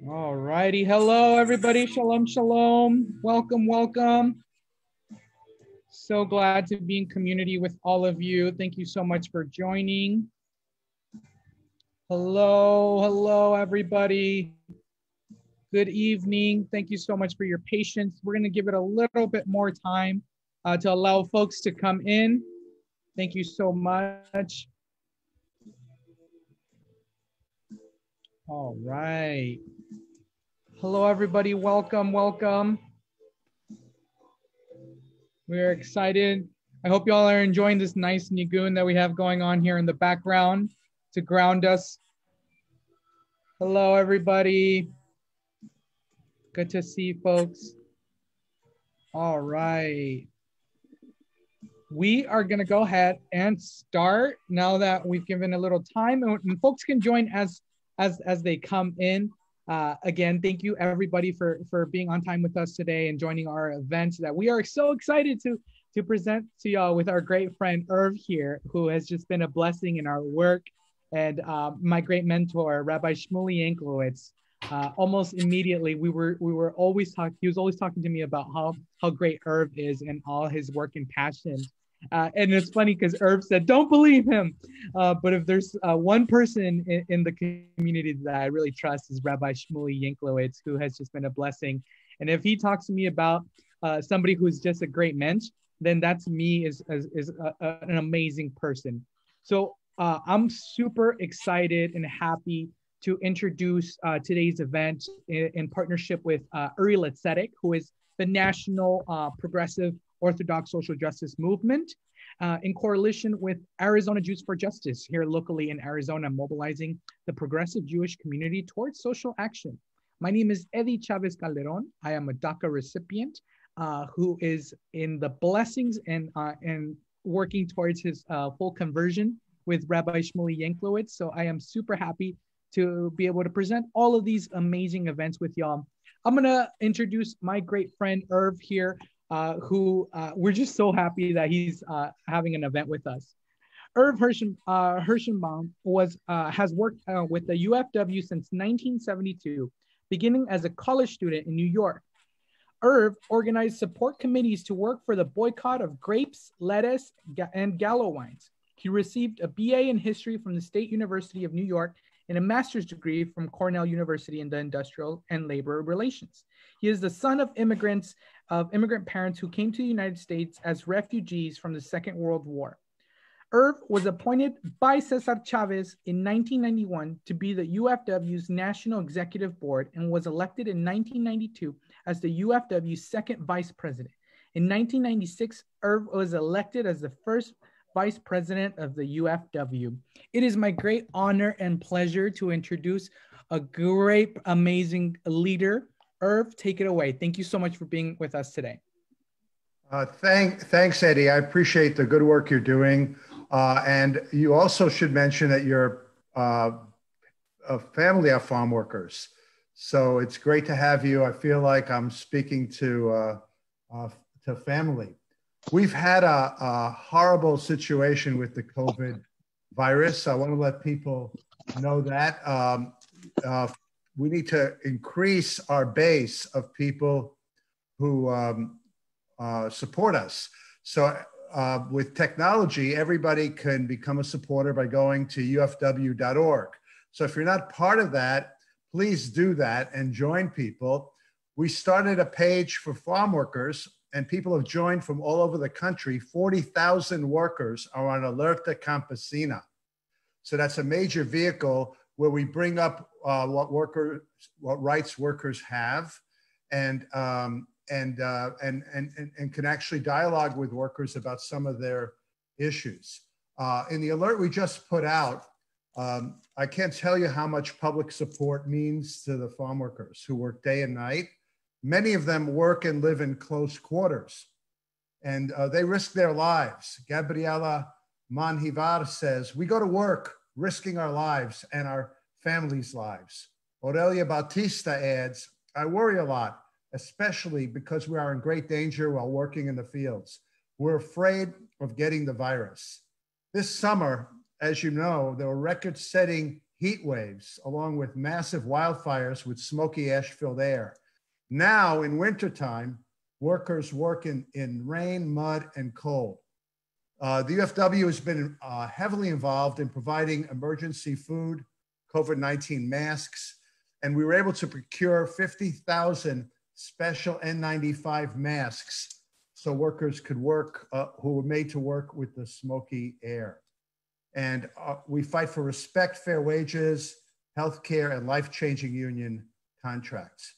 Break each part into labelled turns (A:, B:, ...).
A: All righty. Hello, everybody. Shalom, shalom. Welcome, welcome. So glad to be in community with all of you. Thank you so much for joining. Hello, everybody. Good evening. Thank you so much for your patience. We're going to give it a little bit more time to allow folks to come in. Thank you so much. All right. Hello, everybody. Welcome, welcome. We're excited. I hope you all are enjoying this nice nigun that we have going on here in the background to ground us. Hello, everybody. Good to see folks. All right. We are going to go ahead and start now that we've given a little time, and folks can join as they come in. Again, thank you everybody for being on time with us today and joining our event that we are so excited to present to y'all with our great friend Irv here, who has just been a blessing in our work, and my great mentor, Rabbi Shmuley Yanklowitz. Almost immediately, we were always talking. He was always talking to me about how great Irv is and all his work and passion. And it's funny because Irv said, "Don't believe him." But if there's one person in the community that I really trust is Rabbi Shmuley Yanklowitz, who has just been a blessing. And if he talks to me about somebody who's just a great mensch, then that's me as an amazing person. So I'm super excited and happy to introduce today's event in partnership with Uri Letzedek, who is the National Progressive Orthodox Social Justice Movement, in coalition with Arizona Jews for Justice here locally in Arizona, mobilizing the progressive Jewish community towards social action. My name is Eddie Chavez Calderon. I am a DACA recipient who is in the blessings and working towards his full conversion with Rabbi Shmuley Yanklowitz. So I am super happy to be able to present all of these amazing events with y'all. I'm gonna introduce my great friend Irv here, who we're just so happy that he's having an event with us. Irv Hershenbaum has worked with the UFW since 1972, beginning as a college student in New York. Irv organized support committees to work for the boycott of grapes, lettuce, and gallo wines. He received a BA in history from the State University of New York and a master's degree from Cornell University in the Industrial and Labor Relations. He is the son of immigrant parents who came to the United States as refugees from the Second World War. Irv was appointed by Cesar Chavez in 1991 to be the UFW's National Executive Board and was elected in 1992 as the UFW's second vice president. In 1996, Irv was elected as the first Vice President of the UFW. It is my great honor and pleasure to introduce a great, amazing leader. Irv, take it away. Thank you so much for being with us today.
B: Thanks, Eddie. I appreciate the good work you're doing. And you also should mention that you're a family of farm workers. So it's great to have you. I feel like I'm speaking to family. We've had a horrible situation with the COVID virus. I want to let people know that. We need to increase our base of people who support us. So with technology, everybody can become a supporter by going to ufw.org. So if you're not part of that, please do that and join people. We started a page for farm workers, and people have joined from all over the country. 40,000 workers are on Alerta Campesina. So that's a major vehicle where we bring up what rights workers have, and can actually dialogue with workers about some of their issues. In the alert we just put out, I can't tell you how much public support means to the farm workers who work day and night. Many of them work and live in close quarters, and they risk their lives. Gabriela Manhivar says, "We go to work risking our lives and our families' lives." Aurelia Bautista adds, "I worry a lot, especially because we are in great danger while working in the fields. We're afraid of getting the virus." This summer, as you know, there were record-setting heat waves, along with massive wildfires with smoky ash-filled air. Now, in wintertime, workers work in rain, mud, and cold. The UFW has been heavily involved in providing emergency food, COVID-19 masks, and we were able to procure 50,000 special N95 masks so workers could work, who were made to work with the smoky air. And we fight for respect, fair wages, healthcare, and life-changing union contracts.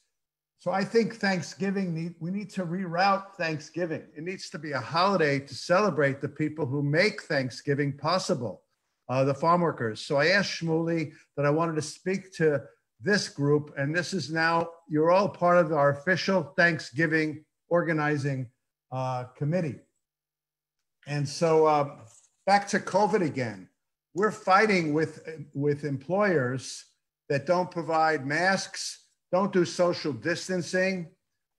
B: So I think Thanksgiving, we need to reroute Thanksgiving. It needs to be a holiday to celebrate the people who make Thanksgiving possible, the farm workers. So I asked Shmuley that I wanted to speak to this group, and this is now, you're all part of our official Thanksgiving organizing committee. And so back to COVID again. We're fighting with employers that don't provide masks, don't do social distancing,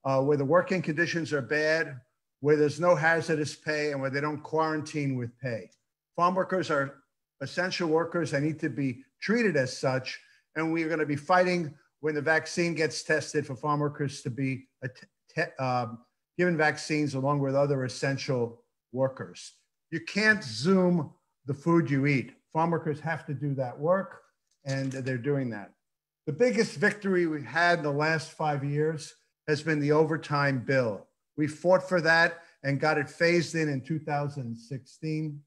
B: where the working conditions are bad, where there's no hazardous pay, and where they don't quarantine with pay. Farm workers are essential workers. They need to be treated as such. And we're going to be fighting when the vaccine gets tested for farm workers to be given vaccines along with other essential workers. You can't Zoom the food you eat. Farm workers have to do that work, and they're doing that. The biggest victory we've had in the last 5 years has been the overtime bill. We fought for that and got it phased in 2016.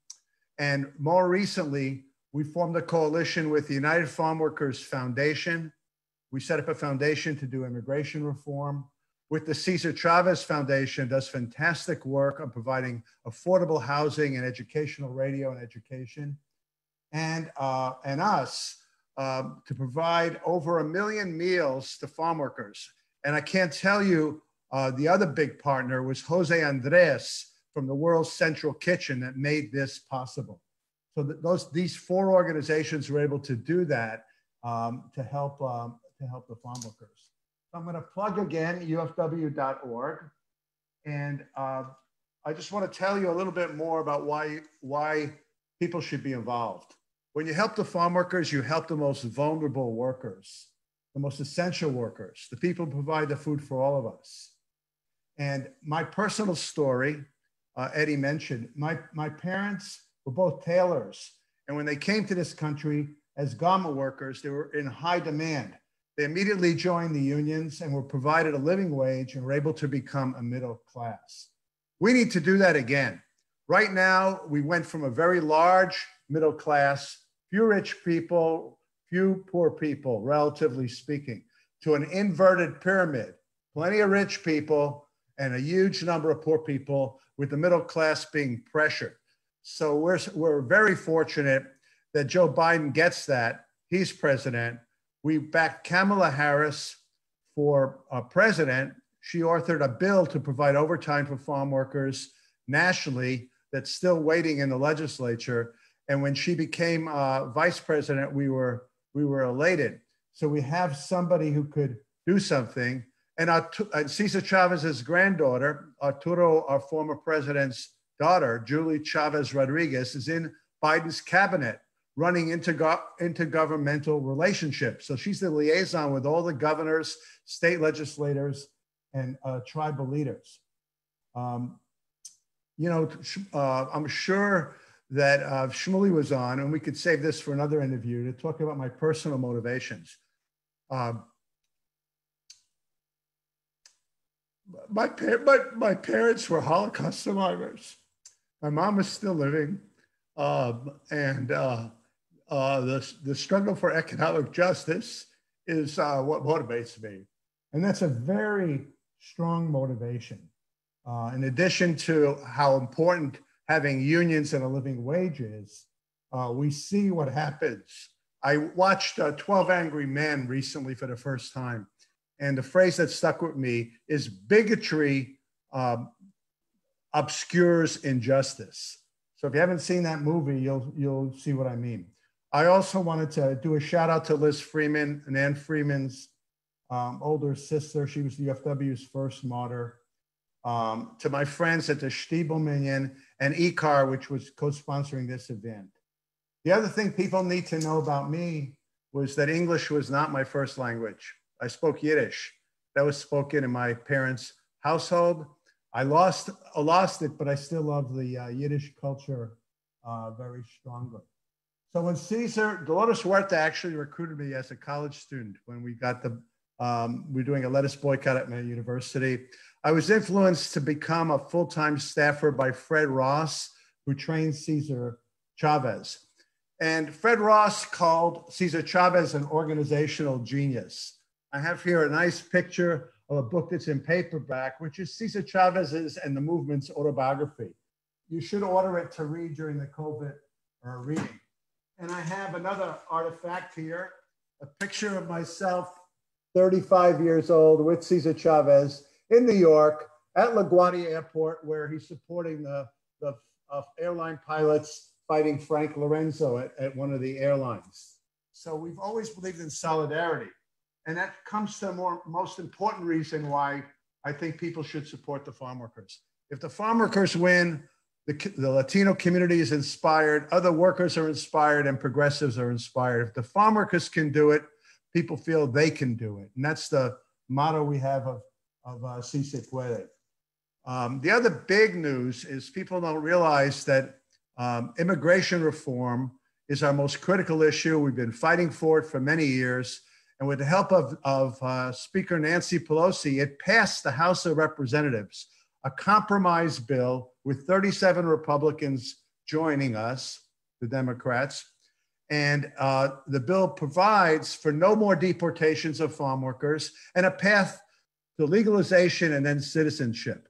B: And more recently, we formed a coalition with the United Farm Workers Foundation. We set up a foundation to do immigration reform. With the Cesar Chavez Foundation, does fantastic work on providing affordable housing and educational radio and education. And us, to provide over 1 million meals to farm workers. And I can't tell you, the other big partner was Jose Andres from the World Central Kitchen that made this possible. So these 4 organizations were able to do that to help the farm workers. So I'm going to plug again ufw.org, and I just want to tell you a little bit more about why people should be involved. When you help the farm workers, you help the most vulnerable workers, the most essential workers, the people who provide the food for all of us. And my personal story, Eddie mentioned, my parents were both tailors. And when they came to this country as garment workers, they were in high demand. They immediately joined the unions and were provided a living wage and were able to become a middle class. We need to do that again. Right now, we went from a very large middle class, few rich people, few poor people, relatively speaking, to an inverted pyramid. Plenty of rich people and a huge number of poor people, with the middle class being pressured. So we're very fortunate that Joe Biden gets that. He's president. We backed Kamala Harris for president. She authored a bill to provide overtime for farm workers nationally that's still waiting in the legislature. And when she became vice president, we were elated. So we have somebody who could do something. And Cesar Chavez's granddaughter, Arturo, our former president's daughter, Julie Chavez Rodriguez, is in Biden's cabinet running intergovernmental relationships. So she's the liaison with all the governors, state legislators, and tribal leaders. I'm sure that Shmuley was on, and we could save this for another interview, to talk about my personal motivations. My parents were Holocaust survivors. My mom is still living, and the struggle for economic justice is what motivates me. And that's a very strong motivation. In addition to how important having unions and a living wage is, we see what happens. I watched 12 Angry Men recently for the first time. And the phrase that stuck with me is bigotry obscures injustice. So if you haven't seen that movie, you'll see what I mean. I also wanted to do a shout out to Liz Freeman, Nan Freeman's older sister. She was the UFW's first martyr. To my friends at the Stiebel Minyan and ECAR, which was co-sponsoring this event. The other thing people need to know about me, was that English was not my first language. I spoke Yiddish. That was spoken in my parents' household. I lost it, but I still love the Yiddish culture very strongly. So when Dolores Huerta actually recruited me as a college student when we got we're doing a lettuce boycott at my university. I was influenced to become a full-time staffer by Fred Ross, who trained Cesar Chavez. And Fred Ross called Cesar Chavez an organizational genius. I have here a nice picture of a book that's in paperback, which is Cesar Chavez's and the movement's autobiography. You should order it to read during the COVID reading. And I have another artifact here, a picture of myself, 35 years old, with Cesar Chavez in New York at LaGuardia Airport, where he's supporting the airline pilots fighting Frank Lorenzo at one of the airlines. So we've always believed in solidarity. And that comes to the most important reason why I think people should support the farm workers. If the farm workers win, the Latino community is inspired, other workers are inspired, and progressives are inspired. If the farm workers can do it, people feel they can do it. And that's the motto we have of Si Se Puede. The other big news is people don't realize that immigration reform is our most critical issue. We've been fighting for it for many years. And with the help of Speaker Nancy Pelosi, it passed the House of Representatives, a compromise bill with 37 Republicans joining us, the Democrats. And the bill provides for no more deportations of farm workers and a path to legalization and then citizenship.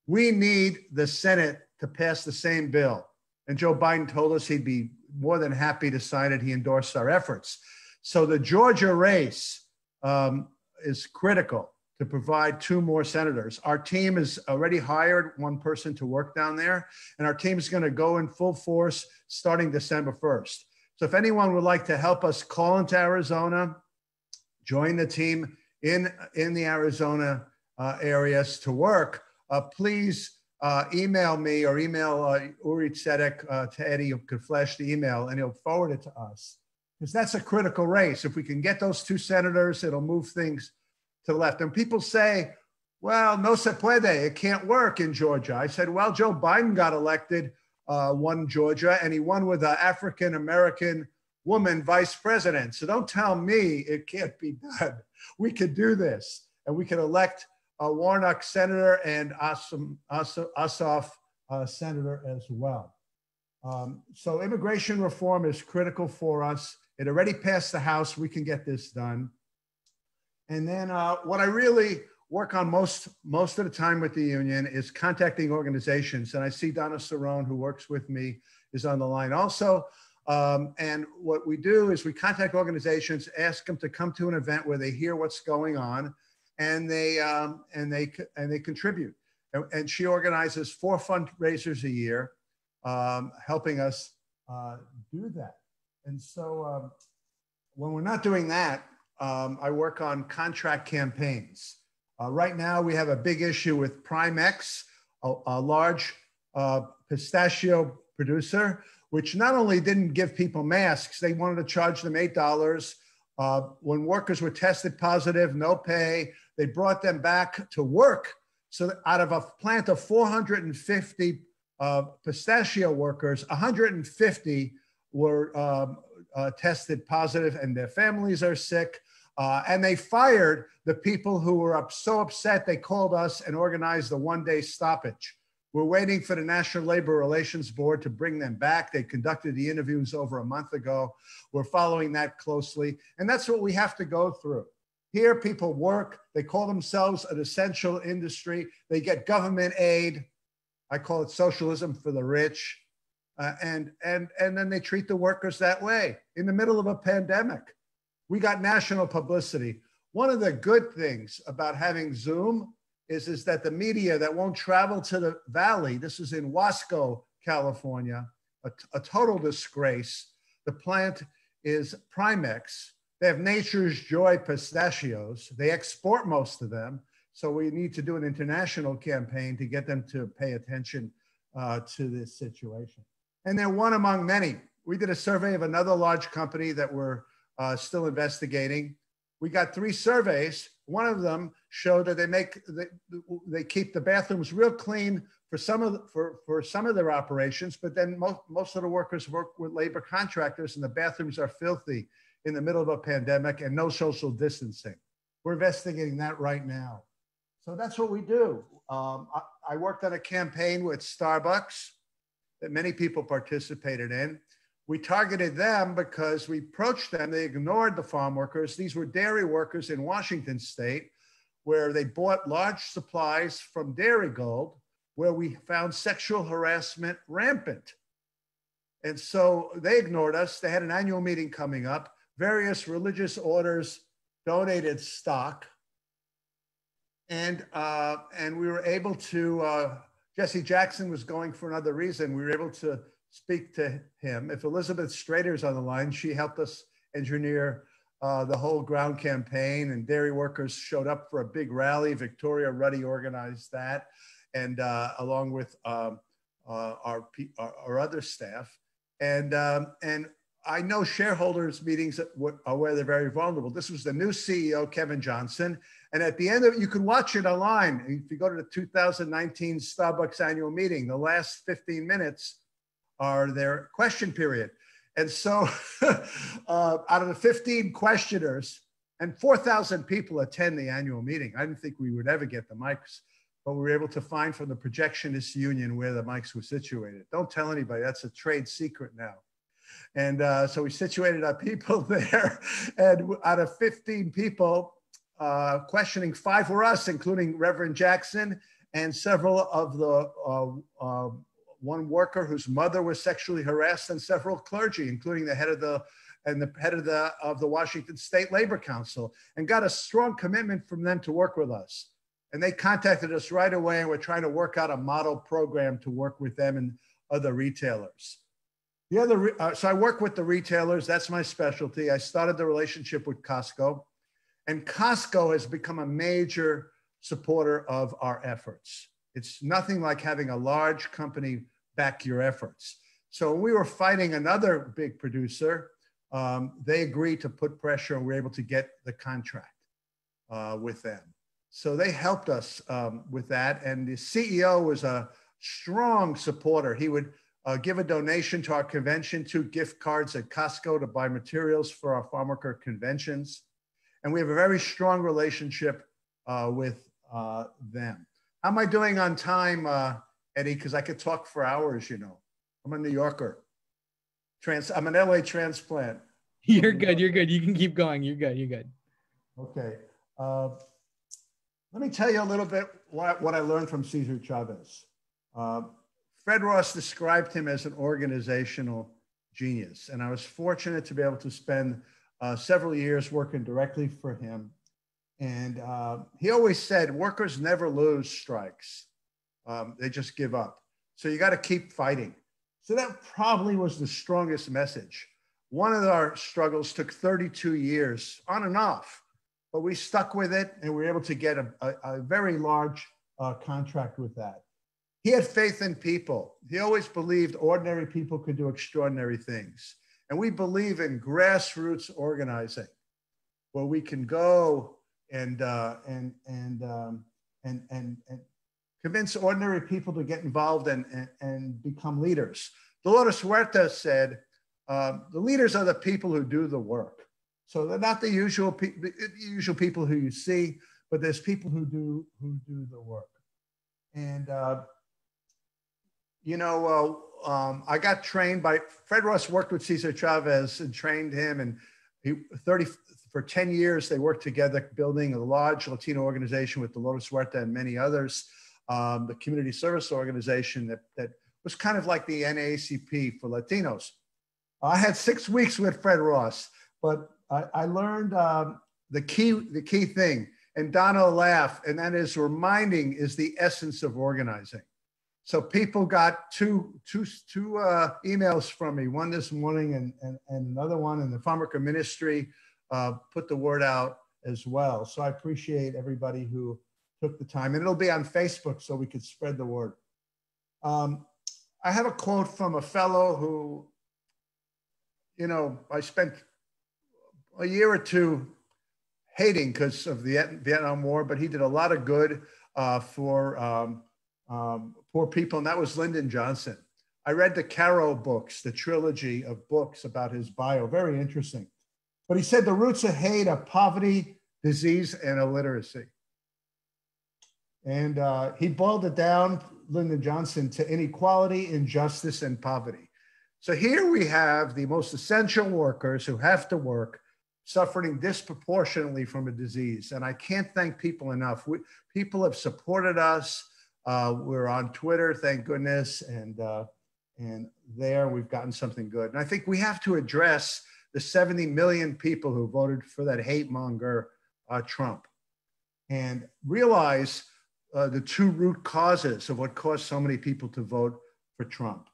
B: We need the Senate to pass the same bill. And Joe Biden told us he'd be more than happy to sign it. He endorsed our efforts. So the Georgia race is critical to provide 2 more senators. Our team has already hired 1 person to work down there, and our team is going to go in full force starting December 1st. So if anyone would like to help us call into Arizona, join the team in the Arizona areas to work, please email me or email Uri Tzedek to Eddie, who could flash the email, and he'll forward it to us. Because that's a critical race. If we can get those 2 senators, it'll move things to the left. And people say, well, no se puede, it can't work in Georgia. I said, well, Joe Biden got elected, won Georgia, and he won with an African-American woman vice president. So don't tell me it can't be done. We could do this. And we could elect Warnock senator and Ossoff senator as well. So immigration reform is critical for us. It already passed the House. We can get this done. And then what I really work on most of the time with the union is contacting organizations. And I see Donna Cerrone, who works with me, is on the line also. And what we do is we contact organizations, ask them to come to an event where they hear what's going on, and they contribute. And she organizes 4 fundraisers a year, helping us do that. And so when we're not doing that, I work on contract campaigns. Right now, we have a big issue with Primex, a large pistachio producer, which not only didn't give people masks, they wanted to charge them $8. When workers were tested positive, no pay, they brought them back to work. So out of a plant of 450 pistachio workers, 150 were tested positive and their families are sick. And they fired the people who were so upset they called us and organized a 1-day stoppage. We're waiting for the National Labor Relations Board to bring them back. They conducted the interviews over a month ago. We're following that closely. And that's what we have to go through. Here, people work. They call themselves an essential industry. They get government aid. I call it socialism for the rich. And then they treat the workers that way in the middle of a pandemic. We got national publicity. One of the good things about having Zoom is that the media that won't travel to the Valley, this is in Wasco, California, a total disgrace. The plant is Primex. They have Nature's Joy pistachios. They export most of them. So we need to do an international campaign to get them to pay attention to this situation. And they're one among many. We did a survey of another large company that we're still investigating. We got 3 surveys. One of them showed that they keep the bathrooms real clean for some of their operations, but then most of the workers work with labor contractors, and the bathrooms are filthy in the middle of a pandemic and no social distancing. We're investigating that right now. So that's what we do. I worked on a campaign with Starbucks that many people participated in. We targeted them because we approached them. They ignored the farm workers. These were dairy workers in Washington state, where they bought large supplies from Dairy Gold, where we found sexual harassment rampant. And so they ignored us. They had an annual meeting coming up. Various religious orders donated stock. And we were able to, Jesse Jackson was going for another reason. We were able to speak to him. If Elizabeth Strader's on the line, she helped us engineer the whole ground campaign, and dairy workers showed up for a big rally. Victoria Ruddy organized that, and along with our other staff. And I know shareholders meetings are where they're very vulnerable. This was the new CEO, Kevin Johnson. And at the end of it, you can watch it online. If you go to the 2019 Starbucks annual meeting, the last 15 minutes are their question period. And so out of the 15 questioners, and 4,000 people attend the annual meeting. I didn't think we would ever get the mics, but we were able to find from the projectionist union where the mics were situated. Don't tell anybody, that's a trade secret now. And so we situated our people there, and out of 15 people questioning, 5 were us, including Reverend Jackson and several of the one worker whose mother was sexually harassed, and several clergy, including the head of the Washington State Labor Council, and got a strong commitment from them to work with us. And they contacted us right away, and we're trying to work out a model program to work with them and other retailers. So I work with the retailers. That's my specialty. I started the relationship with Costco, and Costco has become a major supporter of our efforts. It's nothing like having a large company back your efforts. So when we were fighting another big producer, they agreed to put pressure, and we were able to get the contract with them. So they helped us with that. And the CEO was a strong supporter. He would give a donation to our convention, 2 gift cards at Costco to buy materials for our farm worker conventions. And we have a very strong relationship with them. How am I doing on time, Eddie? Because I could talk for hours, you know. I'm a New Yorker. I'm an LA transplant.
A: You're good. You're good. You can keep going. You're good. You're good.
B: Okay. Let me tell you a little bit what I learned from Cesar Chavez. Fred Ross described him as an organizational genius. And I was fortunate to be able to spend several years working directly for him. And he always said, workers never lose strikes. They just give up. So you got to keep fighting. So that probably was the strongest message. One of our struggles took 32 years on and off, but we stuck with it, and we were able to get a very large contract with that. He had faith in people. He always believed ordinary people could do extraordinary things. And we believe in grassroots organizing, where we can go and convince ordinary people to get involved and become leaders. Dolores Huerta said, the leaders are the people who do the work. So they're not the usual people who you see, but there's people who do the work. And I got trained by Fred Ross. Worked with Cesar Chavez and trained him, and for 10 years they worked together, building a large Latino organization with Dolores Huerta and many others. The community service organization that was kind of like the NAACP for Latinos. I had 6 weeks with Fred Ross, but I learned the key thing, and Donna will laugh, and that is reminding is the essence of organizing. So people got two emails from me, one this morning and another one, and the Farm Worker Ministry put the word out as well. So I appreciate everybody who took the time, and it'll be on Facebook so we could spread the word. I have a quote from a fellow who, I spent a year or two hating because of the Vietnam War, but he did a lot of good for poor people, and that was Lyndon Johnson. I read the Caro books, the trilogy of books about his bio, very interesting. But he said the roots of hate are poverty, disease, and illiteracy. And he boiled it down, Lyndon Johnson, to inequality, injustice, and poverty. So here we have the most essential workers who have to work suffering disproportionately from a disease. And I can't thank people enough. People have supported us. We're on Twitter, thank goodness. And there we've gotten something good. And I think we have to address the 70 million people who voted for that hate monger, Trump, and realize the two root causes of what caused so many people to vote for Trump.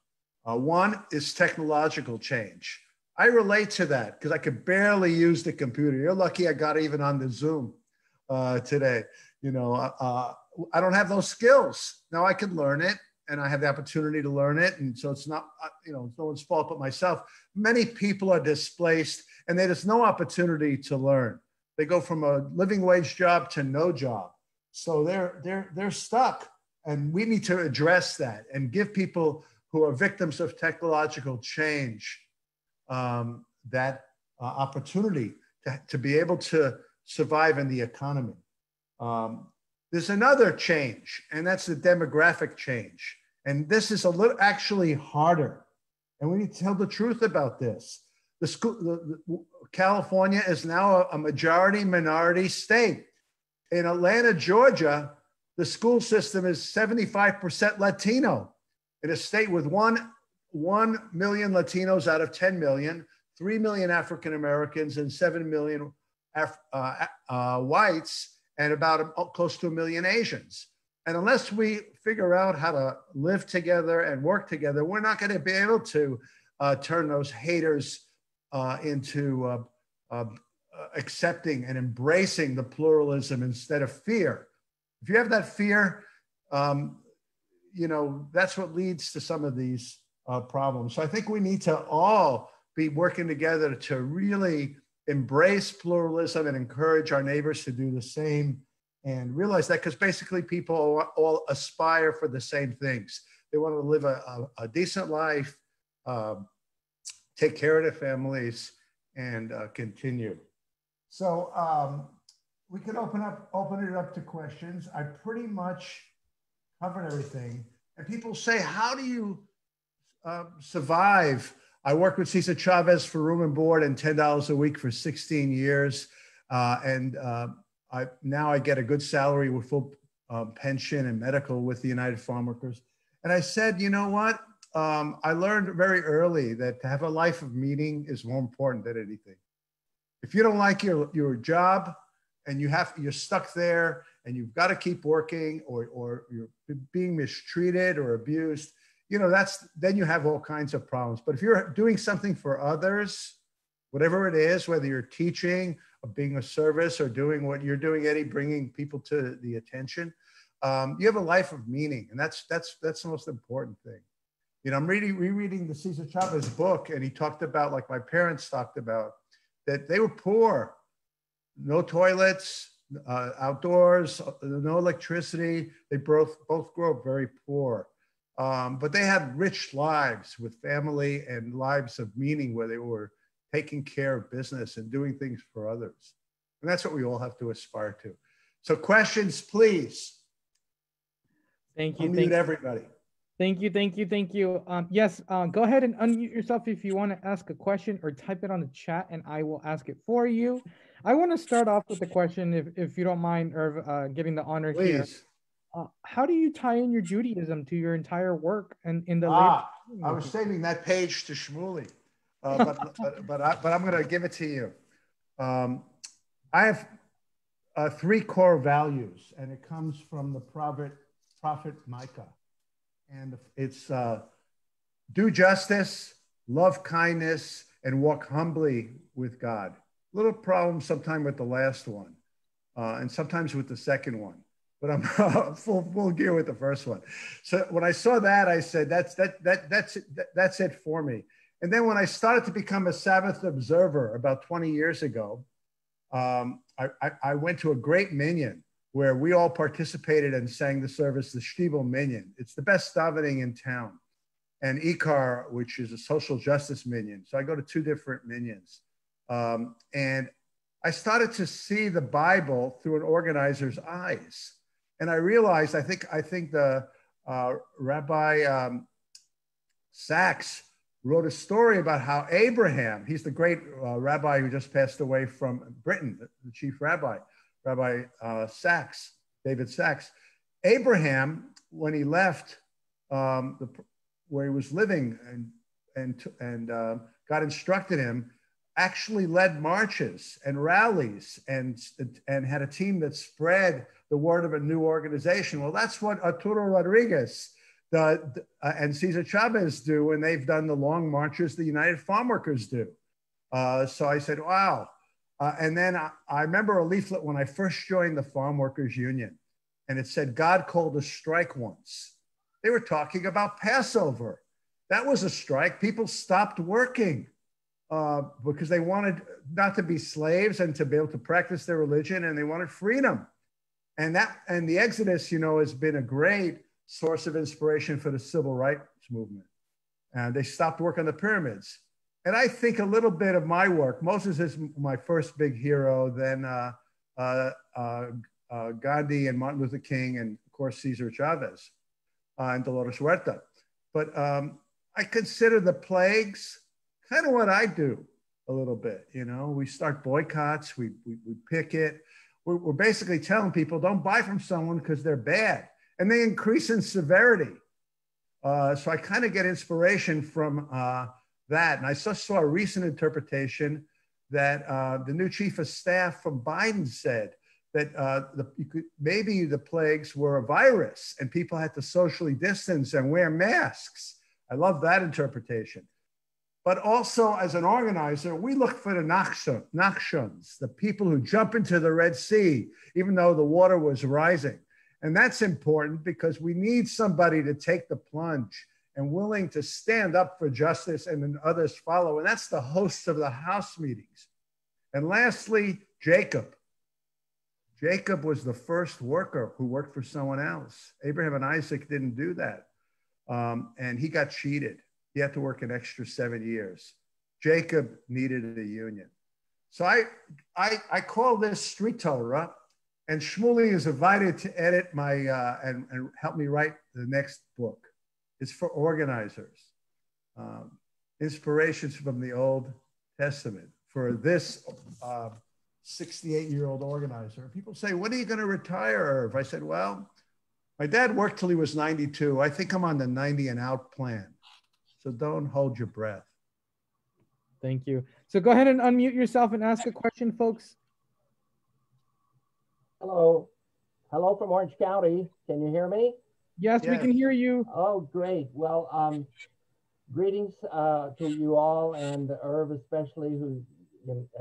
B: One is technological change. I relate to that because I could barely use the computer. You're lucky I got even on the Zoom today. You know, I don't have those skills. Now I can learn it, and I have the opportunity to learn it. And so it's not, you know, it's no one's fault but myself. Many people are displaced and there's no opportunity to learn. They go from a living wage job to no job. So they're stuck, and we need to address that and give people who are victims of technological change that opportunity to be able to survive in the economy. There's another change, and that's the demographic change. And this is a little actually harder. And we need to tell the truth about this. California is now a majority minority state. In Atlanta, Georgia, the school system is 75% Latino. In a state with 1 million Latinos out of 10 million, 3 million African Americans, and 7 million whites, and about close to 1 million Asians. And unless we figure out how to live together and work together, we're not going to be able to turn those haters into accepting and embracing the pluralism instead of fear. If you have that fear, you know, that's what leads to some of these problems. So I think we need to all be working together to really embrace pluralism and encourage our neighbors to do the same, and realize that because basically people all aspire for the same things. They want to live a decent life, take care of their families, and continue. So we can open it up to questions. I pretty much covered everything. And people say, how do you survive? I worked with Cesar Chavez for room and board and $10 a week for 16 years. Now I get a good salary with full pension and medical with the United Farm Workers. And I said, you know what? I learned very early that to have a life of meaning is more important than anything. If you don't like your job and you're stuck there and you've got to keep working, or you're being mistreated or abused, you know, then you have all kinds of problems. But if you're doing something for others, whatever it is, whether you're teaching or being a service or doing what you're doing, Eddie, bringing people to the attention, you have a life of meaning. And that's the most important thing. You know, I'm rereading the Cesar Chavez book, and he talked about, like my parents talked about, that they were poor, no toilets, outdoors, no electricity. They both grew up very poor. But they had rich lives with family and lives of meaning where they were taking care of business and doing things for others. And that's what we all have to aspire to. So questions, please.
A: Thank you.
B: Unmute everybody.
A: Thank you. Yes, go ahead and unmute yourself if you want to ask a question, or type it on the chat and I will ask it for you. I want to start off with the question, if you don't mind, Irv, getting the honor here. How do you tie in your Judaism to your entire work and in the labor?
B: I was saving that page to Shmuley, but I'm going to give it to you. I have 3 core values, and it comes from the prophet Micah. And it's do justice, love kindness, and walk humbly with God. Little problem sometimes with the last one, and sometimes with the second one. But I'm full gear with the first one. So when I saw that, I said, that's it for me. And then when I started to become a Sabbath observer about 20 years ago, I went to a great minyan where we all participated and sang the service, the Shtibel Minyan. It's the best davening in town. And Ikar, which is a social justice minyan. So I go to two different minyans. And I started to see the Bible through an organizer's eyes. And I realized, I think the Rabbi Sachs wrote a story about how Abraham, he's the great rabbi who just passed away from Britain, the chief rabbi, Rabbi Sachs, David Sachs. Abraham, when he left where he was living and God instructed him, actually led marches and rallies and had a team that spread the word of a new organization. Well, that's what Arturo Rodriguez and Cesar Chavez do when they've done the long marches the United Farm Workers do. So I said, wow. And then I remember a leaflet when I first joined the Farm Workers Union, and it said, God called a strike once. They were talking about Passover. That was a strike. People stopped working because they wanted not to be slaves and to be able to practice their religion, and they wanted freedom. And the Exodus, has been a great source of inspiration for the civil rights movement. And they stopped work on the pyramids. And I think a little bit of my work, Moses is my first big hero, then Gandhi and Martin Luther King, and of course, Cesar Chavez and Dolores Huerta. But I consider the plagues kind of what I do a little bit. We start boycotts, we picket. We're basically telling people don't buy from someone because they're bad. And they increase in severity. So I kind of get inspiration from that. And I just saw a recent interpretation that the new chief of staff from Biden said that maybe the plagues were a virus and people had to socially distance and wear masks. I love that interpretation. But also as an organizer, we look for the Nakshuns, the people who jump into the Red Sea, even though the water was rising. And that's important because we need somebody to take the plunge and willing to stand up for justice, and then others follow. And that's the hosts of the house meetings. And lastly, Jacob. Jacob was the first worker who worked for someone else. Abraham and Isaac didn't do that. And he got cheated. He had to work an extra 7 years. Jacob needed a union. So I call this Street Torah, and Shmuley is invited to edit my, and help me write the next book. It's for organizers. Inspirations from the Old Testament for this 68-year-old organizer. People say, when are you going to retire, Irv? I said, well, my dad worked till he was 92. I think I'm on the 90 and out plan. So don't hold your breath.
A: Thank you. So go ahead and unmute yourself and ask a question, folks.
C: Hello. Hello from Orange County. Can you hear me?
A: Yes, we can hear you.
C: Oh, great. Well, greetings to you all, and Irv especially, who,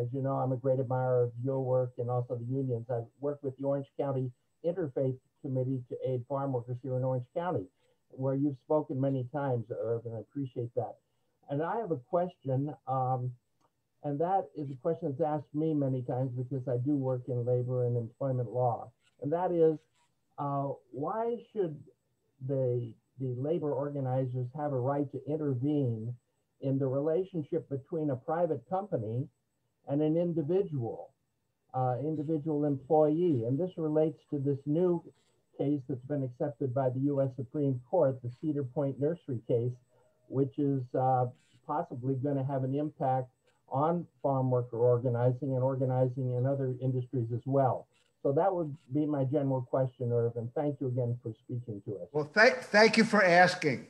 C: as you know, I'm a great admirer of your work and also the unions. I've worked with the Orange County Interfaith Committee to aid farm workers here in Orange County, where you've spoken many times, Irv, and I appreciate that. And I have a question, and that is a question that's asked me many times because I do work in labor and employment law. And that is, why should the labor organizers have a right to intervene in the relationship between a private company and an individual employee? And this relates to this new case that's been accepted by the U.S. Supreme Court, the Cedar Point Nursery case, which is possibly going to have an impact on farm worker organizing and organizing in other industries as well. So that would be my general question, Irv, and thank you again for speaking to us.
B: Well, thank you for asking.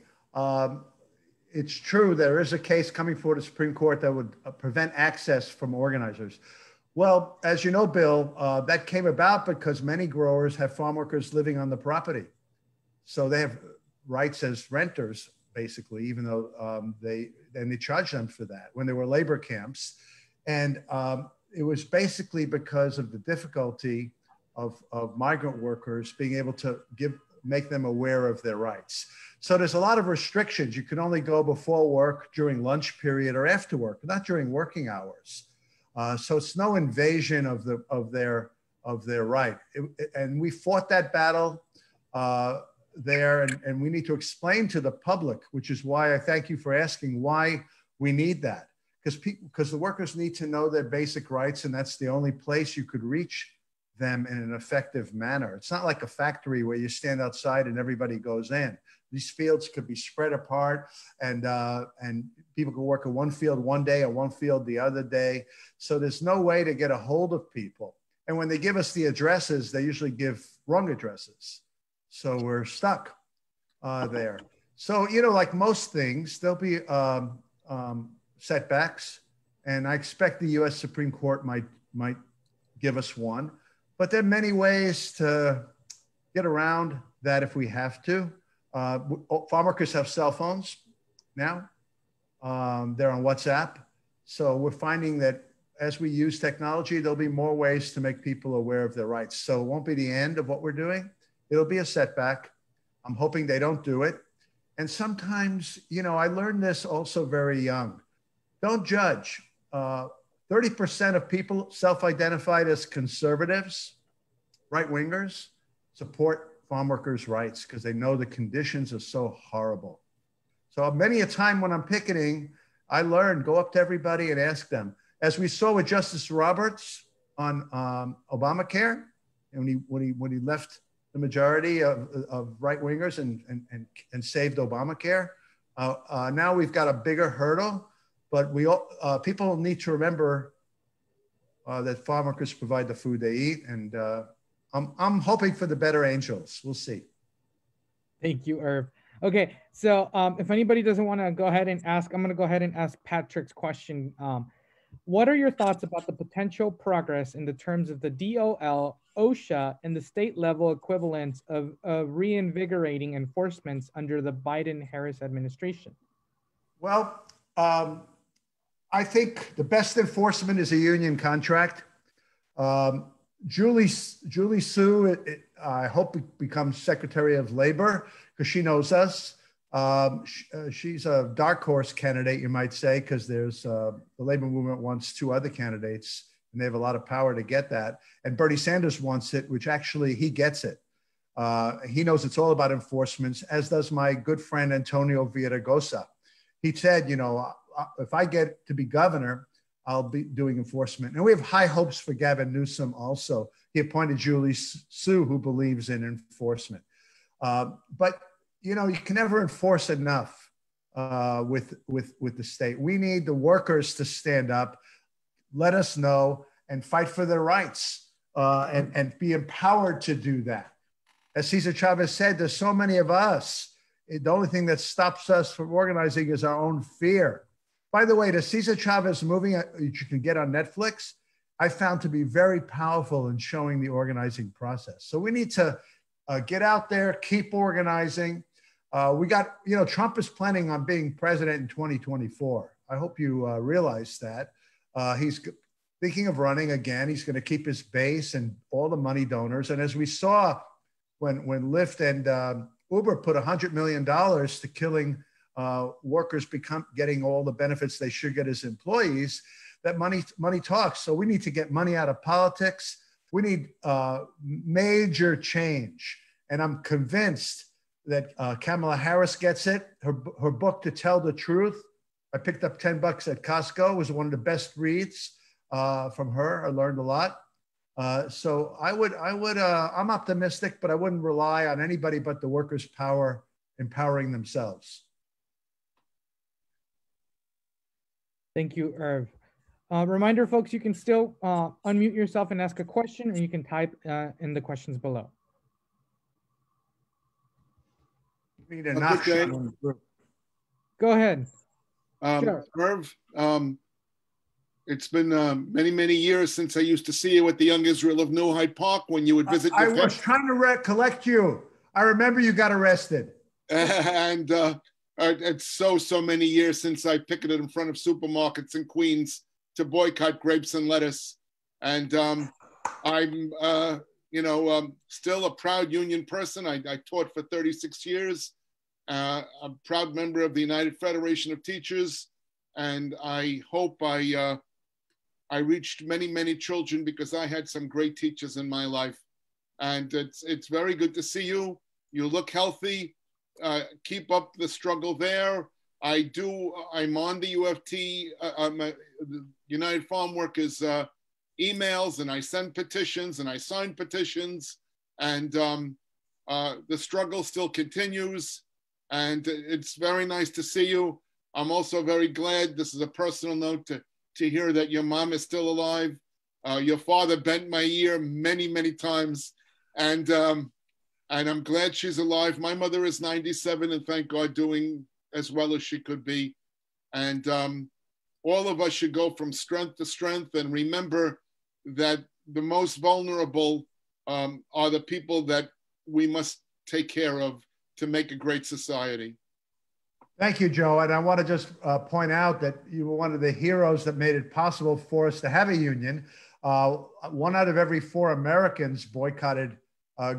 B: It's true, there is a case coming forward to the Supreme Court that would prevent access from organizers. Well, as you know, Bill, that came about because many growers have farm workers living on the property. So they have rights as renters, basically, even though they charge them for that when they were labor camps. And it was basically because of the difficulty of migrant workers being able to give make them aware of their rights. So there's a lot of restrictions. You can only go before work, during lunch period, or after work, but not during working hours. So it's no invasion of their right. And we fought that battle there, and we need to explain to the public, which is why I thank you for asking why we need that. Because the workers need to know their basic rights, and that's the only place you could reach them in an effective manner. It's not like a factory where you stand outside and everybody goes in. These fields could be spread apart, and people can work in one field one day and one field the other day. So there's no way to get a hold of people. And when they give us the addresses, they usually give wrong addresses. So we're stuck there. So, you know, like most things, there'll be setbacks. And I expect the US Supreme Court might give us one. But there are many ways to get around that if we have to. Farm workers have cell phones now. They're on WhatsApp. So we're finding that as we use technology, there'll be more ways to make people aware of their rights. So it won't be the end of what we're doing. It'll be a setback. I'm hoping they don't do it. And sometimes, you know, I learned this also very young. Don't judge. 30% of people self-identified as conservatives, right-wingers, support farm workers' rights because they know the conditions are so horrible. So many a time when I'm picketing, I learn, go up to everybody and ask them. As we saw with Justice Roberts on Obamacare, and when he left the majority of right-wingers and saved Obamacare, now we've got a bigger hurdle, but people need to remember that farm workers provide the food they eat, and I'm hoping for the better angels. We'll see.
A: Thank you, Irv. Okay, so if anybody doesn't want to go ahead and ask, I'm going to go ahead and ask Patrick's question. What are your thoughts about the potential progress in the terms of the DOL, OSHA, and the state level equivalents of reinvigorating enforcements under the Biden-Harris administration?
B: Well, I think the best enforcement is a union contract. Julie Su, I hope becomes Secretary of Labor because she knows us. She's a dark horse candidate, you might say, because there's the labor movement wants two other candidates, and they have a lot of power to get that. And Bernie Sanders wants it, which actually he gets it. He knows it's all about enforcement, as does my good friend Antonio Villaraigosa. He said, you know, if I get to be governor, I'll be doing enforcement. And we have high hopes for Gavin Newsom also. He appointed Julie Su, who believes in enforcement. But, you know, you can never enforce enough with the state. We need the workers to stand up, let us know, and fight for their rights and be empowered to do that. As Cesar Chavez said, there's so many of us. The only thing that stops us from organizing is our own fear. By the way, the Cesar Chavez movie you can get on Netflix, I found to be very powerful in showing the organizing process. So we need to get out there, keep organizing. We got, you know, Trump is planning on being president in 2024. I hope you realize that. He's thinking of running again. He's going to keep his base and all the money donors. And as we saw when Lyft and Uber put $100 million to killing workers getting all the benefits they should get as employees, that money talks. So we need to get money out of politics. We need major change. And I'm convinced that Kamala Harris gets it. Her book, To Tell the Truth, I picked up $10 at Costco. It was one of the best reads from her. I learned a lot. So I'm optimistic, but I wouldn't rely on anybody but the workers' power empowering themselves.
A: Thank you, Irv. Reminder, folks, you can still unmute yourself and ask a question, or you can type in the questions below.
B: We need a knock on the group.
A: Go ahead. Sure.
D: Irv, it's been many, many years since I used to see you at the Young Israel of New Hyde Park when you would visit.
B: I was trying to recollect you. I remember you got arrested.
D: And it's so many years since I picketed in front of supermarkets in Queens to boycott grapes and lettuce. And I'm still a proud union person. I taught for 36 years. A proud member of the United Federation of Teachers, and I hope I reached many, many children because I had some great teachers in my life. And it's very good to see you. You look healthy. Keep up the struggle there. I'm on the UFT, the United Farm Workers emails, and I send petitions and I sign petitions, and the struggle still continues. And it's very nice to see you. I'm also very glad, this is a personal note, to hear that your mom is still alive. Your father bent my ear many, many times. And I'm glad she's alive. My mother is 97 and thank God doing as well as she could be. And all of us should go from strength to strength and remember that the most vulnerable are the people that we must take care of to make a great society.
B: Thank you, Joe. And I want to just point out that you were one of the heroes that made it possible for us to have a union. 1 out of every 4 Americans boycotted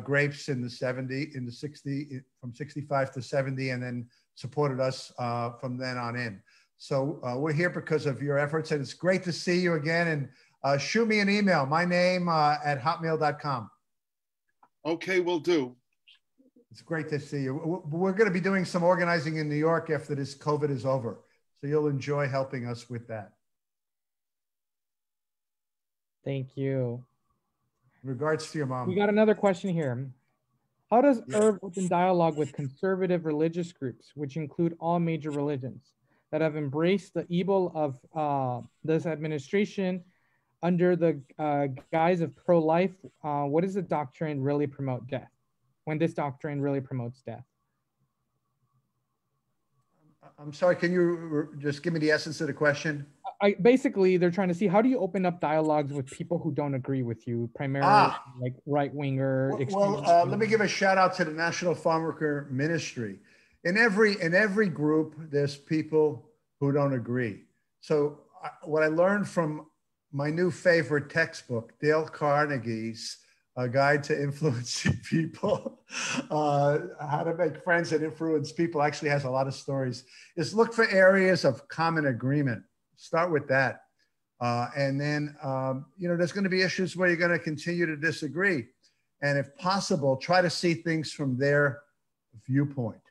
B: grapes in the 60, from 65 to 70, and then supported us from then on in. So we're here because of your efforts, and it's great to see you again. And shoot me an email, my name at hotmail.com.
D: Okay, will do.
B: It's great to see you. We're going to be doing some organizing in New York after this COVID is over. So you'll enjoy helping us with that.
A: Thank you.
B: In regards to your mom.
A: We got another question here. How does Irv open dialogue with conservative religious groups, which include all major religions, that have embraced the evil of this administration under the guise of pro-life? What does the doctrine really promote death? When this doctrine really promotes death?
B: I'm sorry, can you just give me the essence of the question?
A: Basically, they're trying to see, how do you open up dialogues with people who don't agree with you, primarily like right-winger?
B: Well, let me give a shout out to the National Farm Worker Ministry. In every group, there's people who don't agree. So what I learned from my new favorite textbook, Dale Carnegie's A Guide to Influencing People, How to Make Friends and Influence People, actually has a lot of stories, is look for areas of common agreement. Start with that. And then, there's going to be issues where you're going to continue to disagree. And if possible, try to see things from their viewpoint.